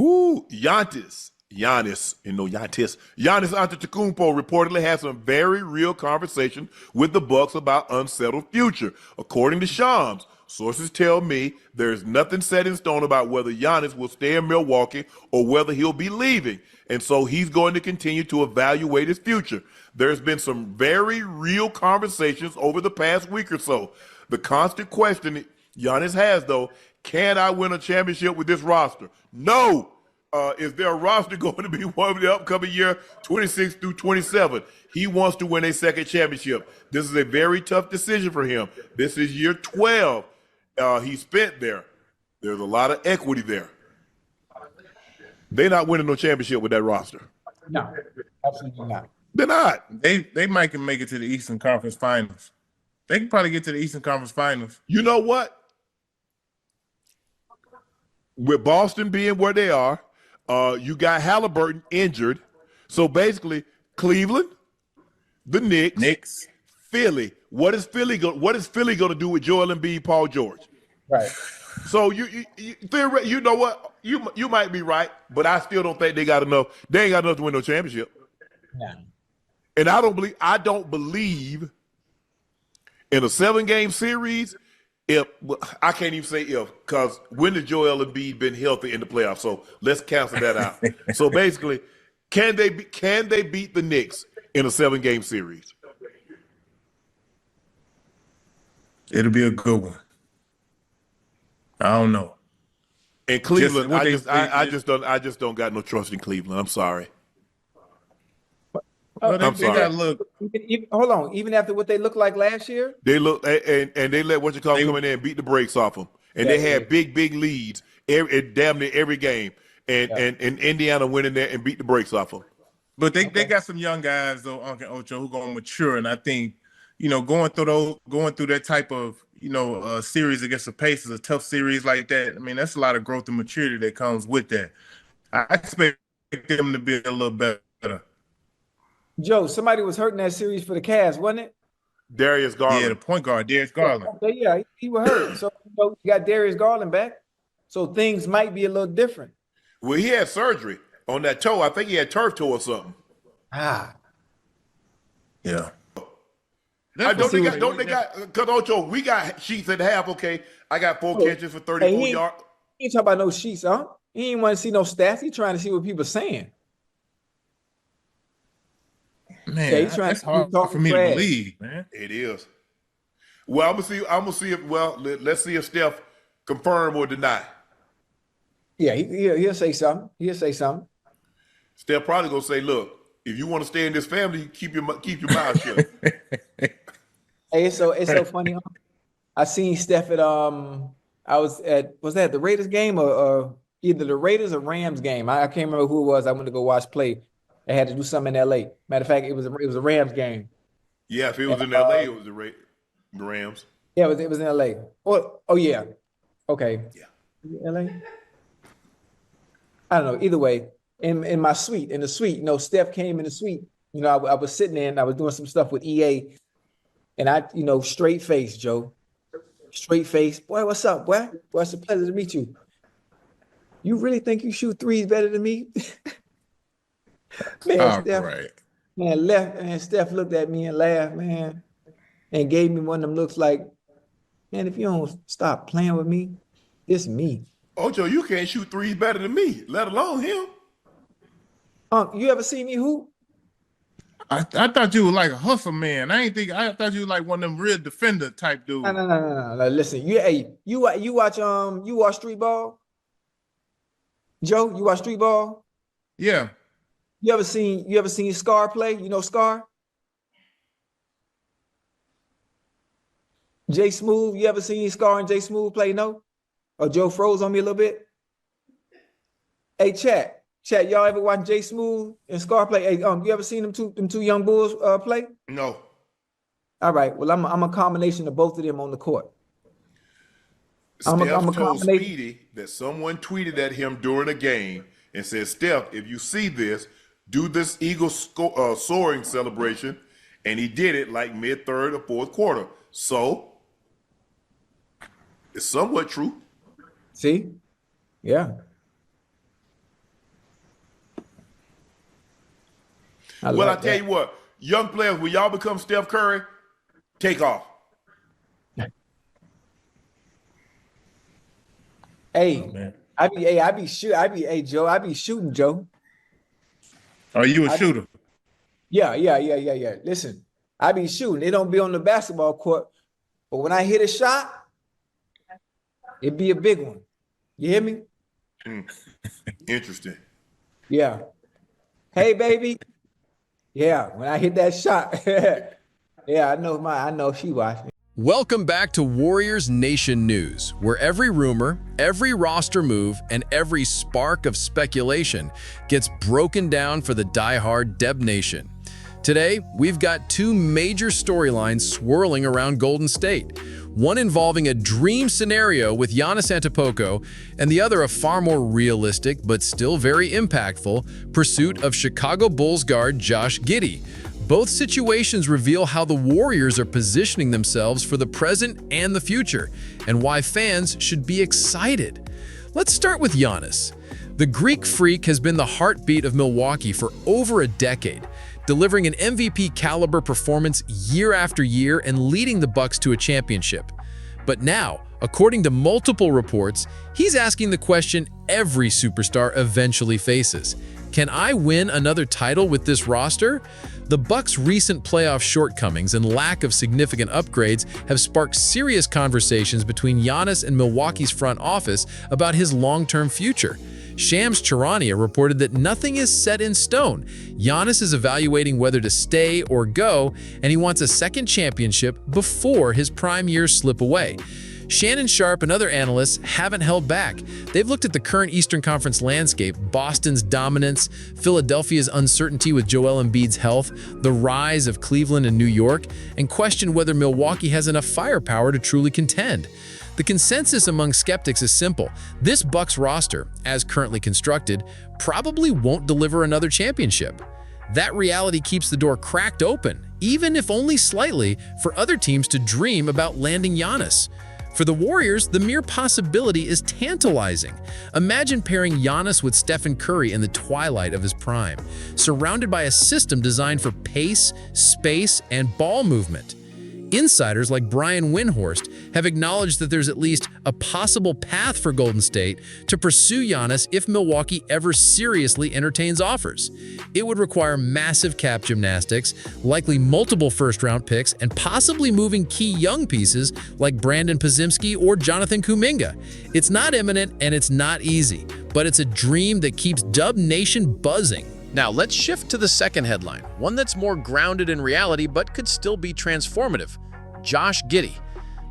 Ooh, Giannis Antetokounmpo reportedly had some very real conversation with the Bucks about unsettled future. According to Shams, sources tell me there's nothing set in stone about whether Giannis will stay in Milwaukee or whether he'll be leaving, and so he's going to continue to evaluate his future. There's been some very real conversations over the past week or so. The constant question Giannis has, though, can I win a championship with this roster? No. Is their roster going to be one of the upcoming year 26 through 27? He wants to win a second championship. This is a very tough decision for him. This is year 12 he spent there. There's a lot of equity there. They're not winning no championship with that roster. No, absolutely not. They're not. They might can make it to the Eastern Conference Finals. They can probably get to the Eastern Conference Finals. You know what? With Boston being where they are, you got Halliburton injured. So basically, Cleveland, the Knicks, Philly. What is Philly going to do with Joel Embiid, Paul George? Right. So you know what? You might be right, but I still don't think they got enough. They ain't got enough to win no championship. No. And I don't believe in a 7-game series. If I can't even say if, because when did Joel Embiid been healthy in the playoffs? So let's cancel that out. So basically, can they beat the Knicks in a 7-game series? It'll be a good one. I don't know. In Cleveland, I just don't got no trust in Cleveland. I'm sorry. I'm sorry. Hold on. Even after what they looked like last year, they look and they let come in there and beat the brakes off them, and they had big leads damn near every game, and Indiana went in there and beat the brakes off them. But they got some young guys though, Uncle Ocho, who gonna mature, and I think going through that type of series against the Pacers, a tough series like that. I mean, that's a lot of growth and maturity that comes with that. I expect them to be a little better. Joe, somebody was hurting that series for the Cavs, wasn't it? Darius Garland. Yeah, the point guard, Darius Garland. Yeah, he was hurt. So you got Darius Garland back. So things might be a little different. Well, he had surgery on that toe. I think he had turf toe or something. Yeah. Don't they got because Ocho, we got sheets at half. Okay, I got 4 catches for 34 yards. He ain't talking about no sheets, huh? He ain't want to see no stats. He trying to see what people saying. Man, that's hard for me to believe, man. It is. Well, I'm gonna see if let's see if Steph confirm or deny. Yeah, he'll say something. Steph probably gonna say, "Look, if you want to stay in this family, keep your mouth shut." Hey, it's so funny. I seen Steph at was that the Raiders game or either the Raiders or Rams game? I can't remember who it was. I went to go watch play. I had to do something in LA. Matter of fact, it was a Rams game. Yeah, if it was in LA, it was the Rams. Yeah, it was in LA. Oh yeah. Okay. Yeah. LA. I don't know. Either way, in the suite, Steph came in the suite. I was sitting there and I was doing some stuff with EA, and I, straight face, Joe. Straight face. Boy, what's up, boy? Boy, it's a pleasure to meet you. You really think you shoot threes better than me? Man, Steph, man, Steph looked at me and laughed, man, and gave me one of them looks like, man, if you don't stop playing with me, it's me. Ocho, you can't shoot threes better than me, let alone him. You ever see me hoop? I thought you were like a hustle man. I thought you were like one of them real defender type dudes. No. Listen, you watch street ball? Joe, you watch street ball? Yeah. You ever seen Scar play? You know Scar? Jay Smooth, you ever seen Scar and Jay Smooth play? No? Or Joe froze on me a little bit? Hey, chat, y'all ever watch Jay Smooth and Scar play? Hey, you ever seen them two young bulls play? No. All right. Well, I'm a combination of both of them on the court. Steph told Speedy that someone tweeted at him during a game and said, "Steph, if you see this, do this Eagle soaring celebration," and he did it like mid-third or fourth quarter. So it's somewhat true. See? Yeah. I Well, I love tell that. you what, young players, when y'all become Steph Curry, take off. Hey, Oh, man. hey, Joe, I be shooting, Joe. Are you a I be, shooter? yeah. Listen, I be shooting. It don't be on the basketball court, but when I hit a shot, it be a big one. You hear me? Interesting. Yeah. Hey, baby. Yeah, when I hit that shot. Yeah, I know she watched. Welcome back to Warriors Nation News, where every rumor, every roster move, and every spark of speculation gets broken down for the diehard Deb Nation. Today, we've got two major storylines swirling around Golden State. One involving a dream scenario with Giannis Antetokounmpo, and the other a far more realistic but still very impactful pursuit of Chicago Bulls guard Josh Giddey. Both situations reveal how the Warriors are positioning themselves for the present and the future, and why fans should be excited. Let's start with Giannis. The Greek Freak has been the heartbeat of Milwaukee for over a decade, delivering an MVP-caliber performance year after year and leading the Bucks to a championship. But now, according to multiple reports, he's asking the question every superstar eventually faces. Can I win another title with this roster? The Bucks' recent playoff shortcomings and lack of significant upgrades have sparked serious conversations between Giannis and Milwaukee's front office about his long-term future. Shams Charania reported that nothing is set in stone. Giannis is evaluating whether to stay or go, and he wants a second championship before his prime years slip away. Shannon Sharpe and other analysts haven't held back. They've looked at the current Eastern Conference landscape, Boston's dominance, Philadelphia's uncertainty with Joel Embiid's health, the rise of Cleveland and New York, and questioned whether Milwaukee has enough firepower to truly contend. The consensus among skeptics is simple. This Bucks roster, as currently constructed, probably won't deliver another championship. That reality keeps the door cracked open, even if only slightly, for other teams to dream about landing Giannis. For the Warriors, the mere possibility is tantalizing. Imagine pairing Giannis with Stephen Curry in the twilight of his prime, surrounded by a system designed for pace, space, and ball movement. Insiders like Brian Windhorst have acknowledged that there's at least a possible path for Golden State to pursue Giannis if Milwaukee ever seriously entertains offers. It would require massive cap gymnastics, likely multiple first-round picks, and possibly moving key young pieces like Brandon Podziemski or Jonathan Kuminga. It's not imminent and it's not easy, but it's a dream that keeps Dub Nation buzzing. Now let's shift to the second headline, one that's more grounded in reality but could still be transformative. Josh Giddey.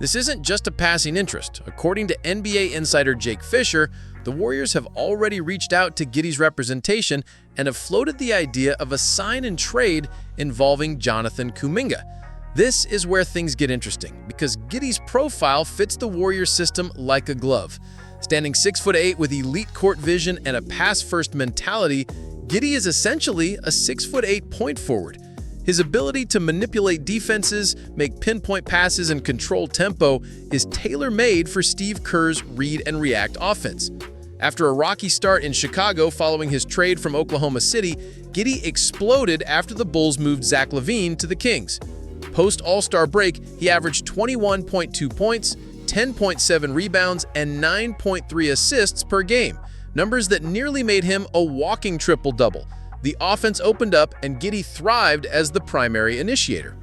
This isn't just a passing interest. According to NBA insider Jake Fisher, the Warriors have already reached out to Giddey's representation and have floated the idea of a sign and trade involving Jonathan Kuminga. This is where things get interesting, because Giddey's profile fits the Warriors system like a glove. Standing 6'8" with elite court vision and a pass-first mentality, Giddey is essentially a 6'8" point forward. His ability to manipulate defenses, make pinpoint passes, and control tempo is tailor-made for Steve Kerr's read and react offense. After a rocky start in Chicago following his trade from Oklahoma City, Giddey exploded after the Bulls moved Zach LaVine to the Kings. Post-All-Star break, he averaged 21.2 points, 10.7 rebounds, and 9.3 assists per game, numbers that nearly made him a walking triple-double. The offense opened up and Giddey thrived as the primary initiator.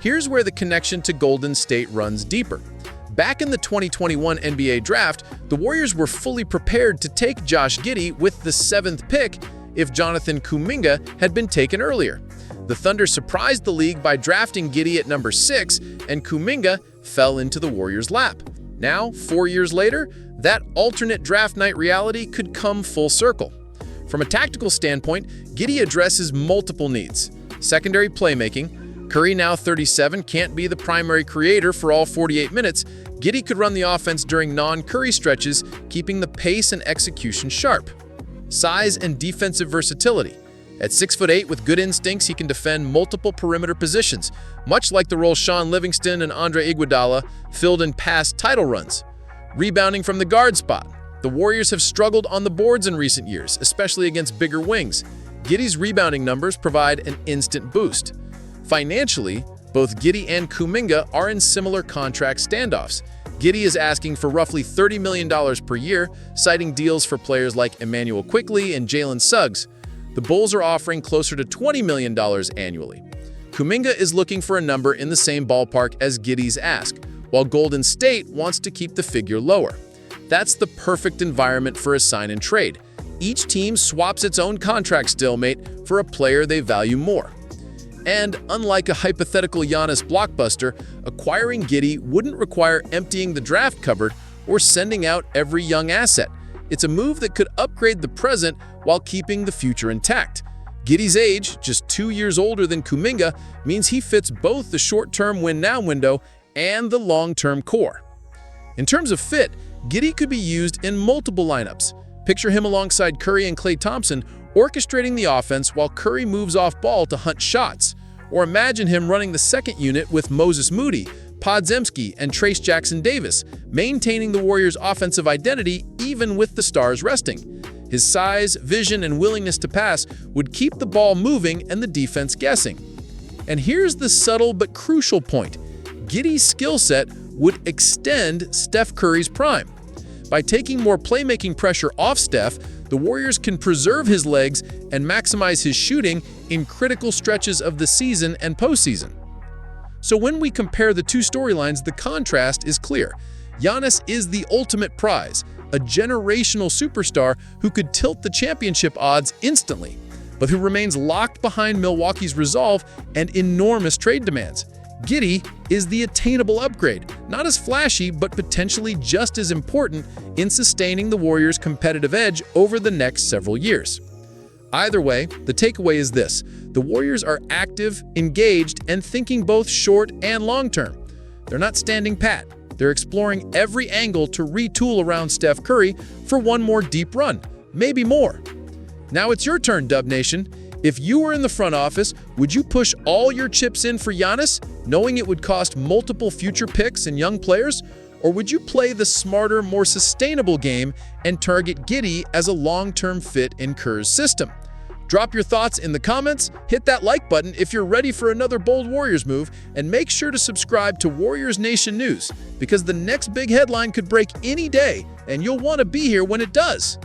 Here's where the connection to Golden State runs deeper. Back in the 2021 NBA draft, the Warriors were fully prepared to take Josh Giddey with the 7th pick if Jonathan Kuminga had been taken earlier. The Thunder surprised the league by drafting Giddey at number 6, and Kuminga fell into the Warriors' lap. Now, 4 years later, that alternate draft night reality could come full circle. From a tactical standpoint, Giddey addresses multiple needs. Secondary playmaking. Curry, now 37, can't be the primary creator for all 48 minutes. Giddey could run the offense during non-Curry stretches, keeping the pace and execution sharp. Size and defensive versatility. At 6'8" with good instincts, he can defend multiple perimeter positions, much like the role Sean Livingston and Andre Iguodala filled in past title runs. Rebounding from the guard spot. The Warriors have struggled on the boards in recent years, especially against bigger wings. Giddy's rebounding numbers provide an instant boost. Financially, both Giddy and Kuminga are in similar contract standoffs. Giddy is asking for roughly $30 million per year, citing deals for players like Emmanuel Quickley and Jalen Suggs. The Bulls are offering closer to $20 million annually. Kuminga is looking for a number in the same ballpark as Giddy's ask, while Golden State wants to keep the figure lower. That's the perfect environment for a sign and trade. Each team swaps its own contract stalemate for a player they value more. And unlike a hypothetical Giannis blockbuster, acquiring Giddy wouldn't require emptying the draft cupboard or sending out every young asset. It's a move that could upgrade the present while keeping the future intact. Giddy's age, just 2 years older than Kuminga, means he fits both the short-term win-now window and the long-term core. In terms of fit, Giddy could be used in multiple lineups. Picture him alongside Curry and Klay Thompson, orchestrating the offense while Curry moves off ball to hunt shots. Or imagine him running the second unit with Moses Moody, Podziemski, and Trace Jackson-Davis, maintaining the Warriors' offensive identity even with the stars resting. His size, vision, and willingness to pass would keep the ball moving and the defense guessing. And here's the subtle but crucial point. Giddy's skill set would extend Steph Curry's prime. By taking more playmaking pressure off Steph, the Warriors can preserve his legs and maximize his shooting in critical stretches of the season and postseason. So when we compare the two storylines, the contrast is clear. Giannis is the ultimate prize, a generational superstar who could tilt the championship odds instantly, but who remains locked behind Milwaukee's resolve and enormous trade demands. Giddy is the attainable upgrade, not as flashy, but potentially just as important in sustaining the Warriors' competitive edge over the next several years. Either way, the takeaway is this: the Warriors are active, engaged, and thinking both short and long-term. They're not standing pat. They're exploring every angle to retool around Steph Curry for one more deep run, maybe more. Now it's your turn, Dub Nation. If you were in the front office, would you push all your chips in for Giannis, knowing it would cost multiple future picks and young players? Or would you play the smarter, more sustainable game and target Giddy as a long-term fit in Kerr's system? Drop your thoughts in the comments, hit that like button if you're ready for another bold Warriors move, and make sure to subscribe to Warriors Nation News, because the next big headline could break any day, and you'll want to be here when it does.